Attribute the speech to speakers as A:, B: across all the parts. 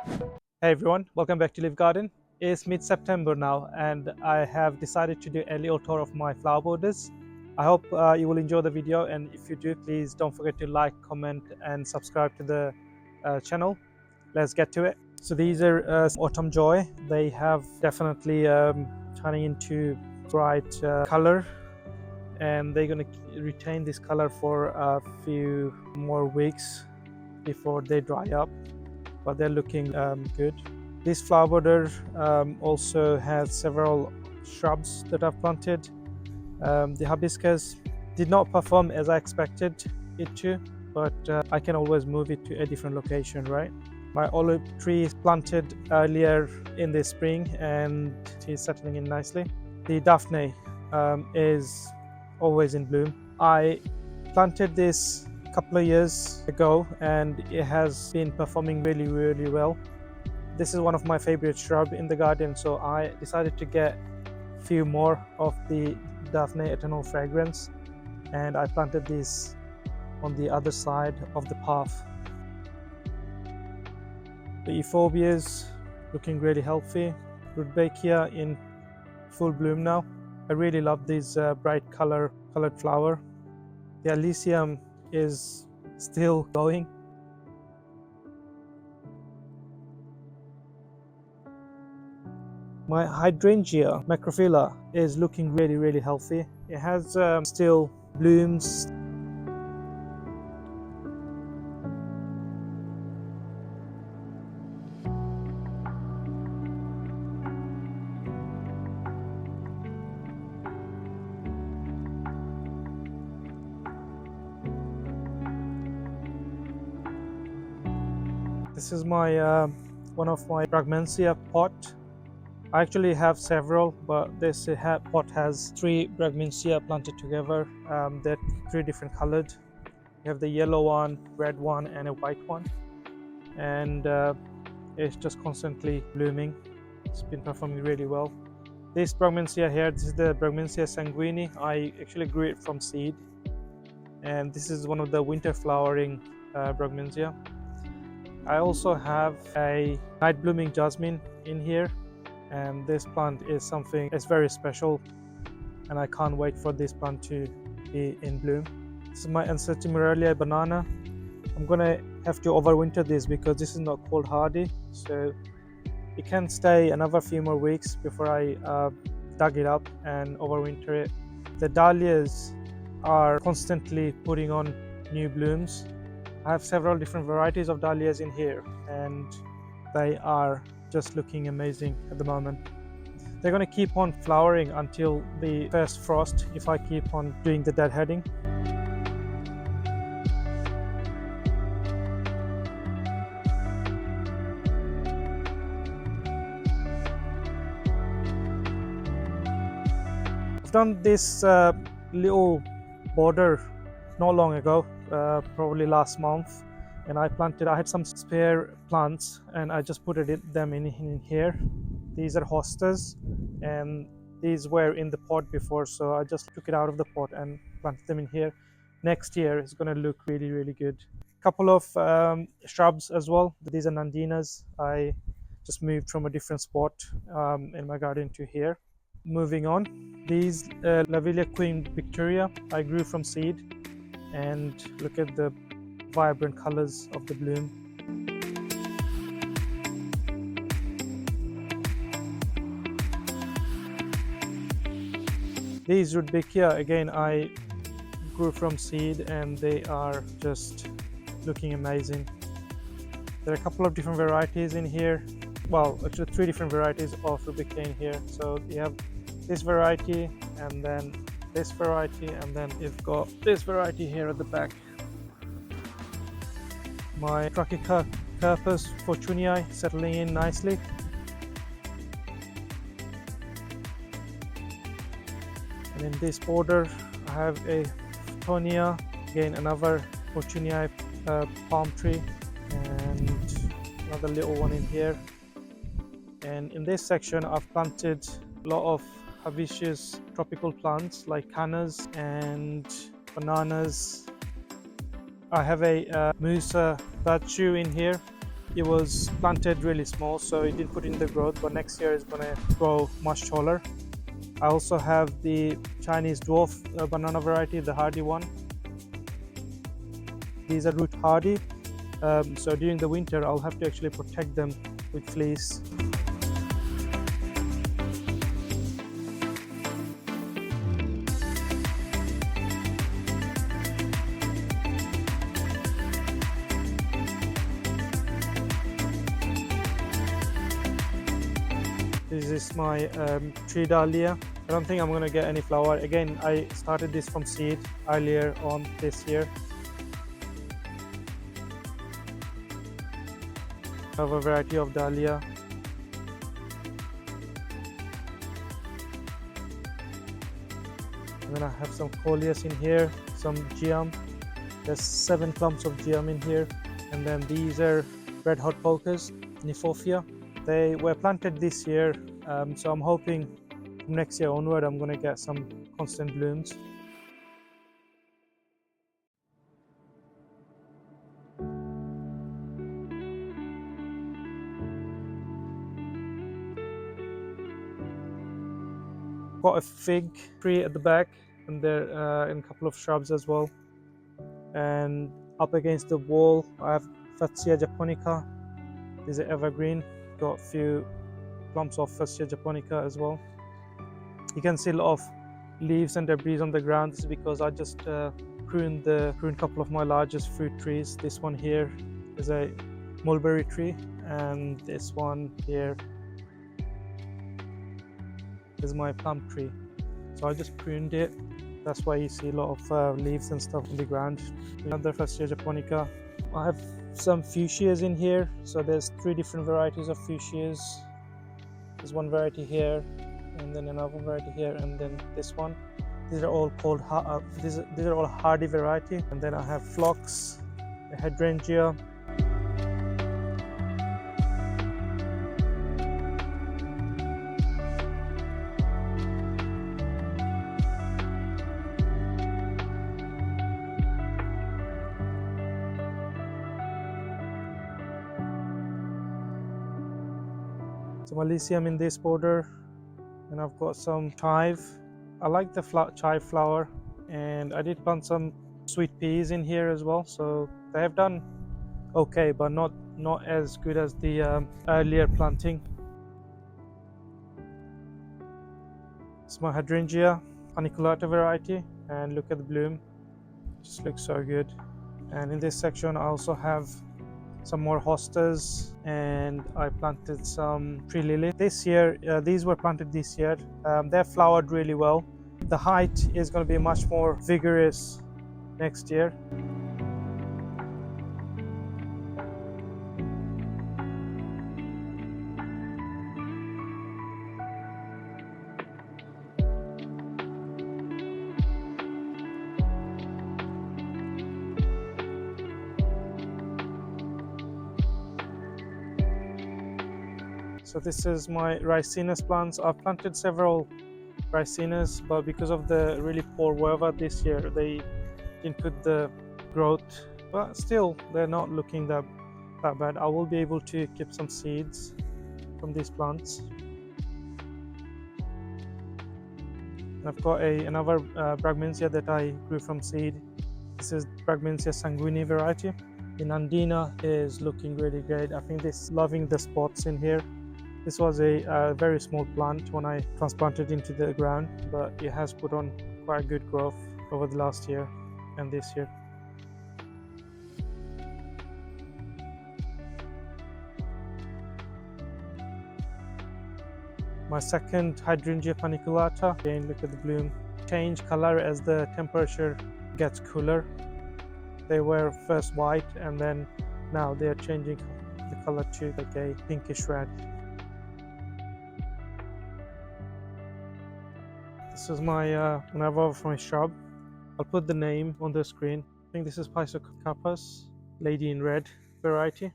A: Hey everyone, welcome back to Live Garden. It's mid-September now and I have decided to do a little tour of my flower borders. I hope you will enjoy the video, and if you do, please don't forget to like, comment and subscribe to the channel. Let's get to it. So these are Autumn Joy. They have definitely turning into bright color, and they're going to retain this color for a few more weeks before they dry up, but they're looking good. This flower border also has several shrubs that I've planted. The hibiscus did not perform as I expected it to, but I can always move it to a different location, right? My olive tree is planted earlier in the spring and it is settling in nicely. The Daphne is always in bloom. I planted this a couple of years ago and it has been performing really well. This is one of my favorite shrubs in the garden, so I decided to get a few more of the Daphne Eternal Fragrance, and I planted this on the other side of the path. The Euphobias looking really healthy. Rudbeckia in full bloom now. I really love this bright colored flower. The Elysium is still going. My Hydrangea macrophylla is looking really healthy. It has still blooms. This is my one of my Brugmansia pot. I actually have several, but this pot has 3 Brugmansia planted together. They're 3 different colored. You have the yellow one, red one, and a white one. And it's just constantly blooming. It's been performing really well. This Brugmansia here, this is the Brugmansia sanguinea. I actually grew it from seed. And this is one of the winter flowering Brugmansia. I also have a night blooming Jasmine in here. And this plant is something that's very special, and I can't wait for this plant to be in bloom. This is my Ensete Maurelii banana. I'm gonna have to overwinter this because this is not cold hardy, so it can stay another few more weeks before I dug it up and overwinter it. The dahlias are constantly putting on new blooms. I have several different varieties of dahlias in here, and they are just looking amazing at the moment. They're going to keep on flowering until the first frost if I keep on doing the deadheading. I've done this little border not long ago, probably last month. And I had some spare plants and I just put them in here. These are hostas and these were in the pot before, so I just took it out of the pot and planted them in here. Next year it's going to look really good. Couple of shrubs as well. These are nandinas. I just moved from a different spot in my garden to here. Moving on, these Lavia Queen Victoria I grew from seed, and look at the vibrant colors of the bloom. These Rudbeckia, again, I grew from seed and they are just looking amazing. There are a couple of different varieties in here. Well, actually 3 different varieties of Rudbeckia in here. So you have this variety and then this variety, and then you've got this variety here at the back. My Trachycarpus fortunei settling in nicely. And in this border I have a Tonia, again another fortunei palm tree, and another little one in here. And in this section I've planted a lot of herbaceous tropical plants like cannas and bananas. I have a Musa Basjoo in here. it was planted really small, so it didn't put in the growth, but next year it's gonna grow much taller. I also have the Chinese dwarf banana variety, the hardy one. These are root hardy, so during the winter I'll have to actually protect them with fleece. This is my tree dahlia. I don't think I'm gonna get any flower. Again, I started this from seed earlier on this year. I have a variety of dahlia. And then I have some coleus in here, some geum. There's 7 clumps of geum in here. And then these are red hot polkas, Euphobia. They were planted this year, so I'm hoping from next year onward I'm going to get some constant blooms. Got a fig tree at the back, and there in a couple of shrubs as well. And up against the wall I have Fatsia Japonica. This is evergreen. Got a few clumps of Fatsia Japonica as well. You can see a lot of leaves and debris on the ground. This is because I just pruned a couple of my largest fruit trees. This one here is a mulberry tree, and this one here is my plum tree. So I just pruned it. That's why you see a lot of leaves and stuff on the ground. Another Fatsia Japonica. I have some fuchsias in here. So there's 3 different varieties of fuchsias. There's one variety here, and then another variety here, and then this one. These are all called these are all hardy variety. And then I have phlox, a hydrangea. Some Elysium in this border, and I've got some chive. I like the chive flower, and I did plant some sweet peas in here as well, so they have done okay, but not as good as the earlier planting. It's my hydrangea paniculata variety, and look at the bloom, just looks so good. And in this section I also have some more hostas, and I planted some tree lily this year. These were planted this year. They've flowered really well. The height is going to be much more vigorous next year. So this is my Ricinus plants. I've planted several Ricinus, but because of the really poor weather this year, they didn't put the growth. But still, they're not looking that bad. I will be able to keep some seeds from these plants. And I've got another Brugmansia that I grew from seed. This is Brugmansia sanguinea variety. The Nandina is looking really great. I think this loving the spots in here. This was a very small plant when I transplanted into the ground, but it has put on quite good growth over the last year and this year. My second Hydrangea paniculata. Again, look at the bloom. Change color as the temperature gets cooler. They were first white, and then now they're changing the color to like a pinkish red. This is my another of my shrub. I'll put the name on the screen. I think this is Pisas, Lady in Red variety.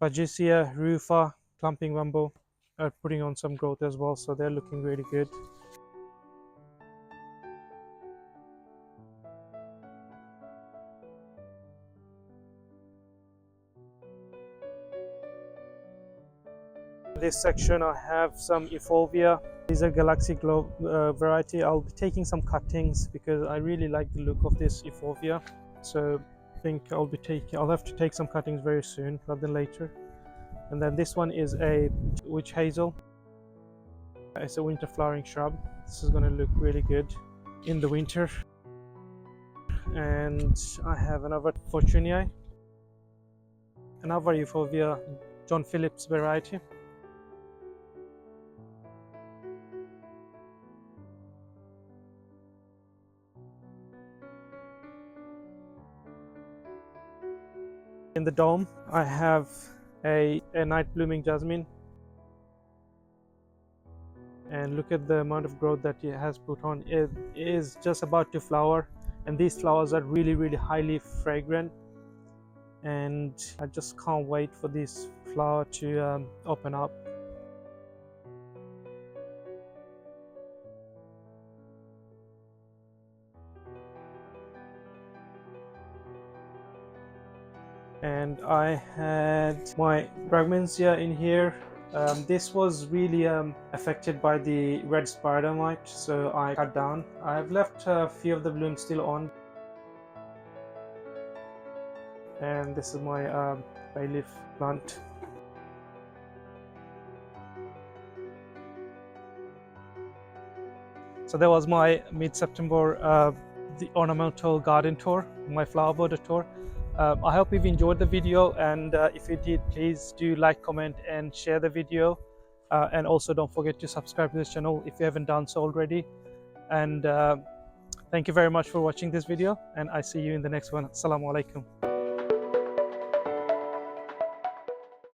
A: Vajicea rufa, clumping bamboo are putting on some growth as well, so they're looking really good. This section I have some Euphobia. These are Galaxy Glow variety. I'll be taking some cuttings because I really like the look of this Euphobia. So I think I'll have to take some cuttings very soon rather than later. And then this one is a witch hazel. It's a winter flowering shrub. This is going to look really good in the winter. And I have another Fortunei, another Euphobia John Phillips variety. In the dome I have a night blooming jasmine, and look at the amount of growth that it has put on. It is just about to flower, and these flowers are really highly fragrant, and I just can't wait for this flower to open up. And I had my Brugmansia in here. This was really affected by the red spider mite, so I cut down. I've left a few of the blooms still on. And this is my bay leaf plant. So that was my mid-September the ornamental garden tour, my flower border tour. I hope you've enjoyed the video, and if you did, please do like, comment and share the video, and also don't forget to subscribe to this channel if you haven't done so already. And thank you very much for watching this video, and I see you in the next one. Assalamu alaikum.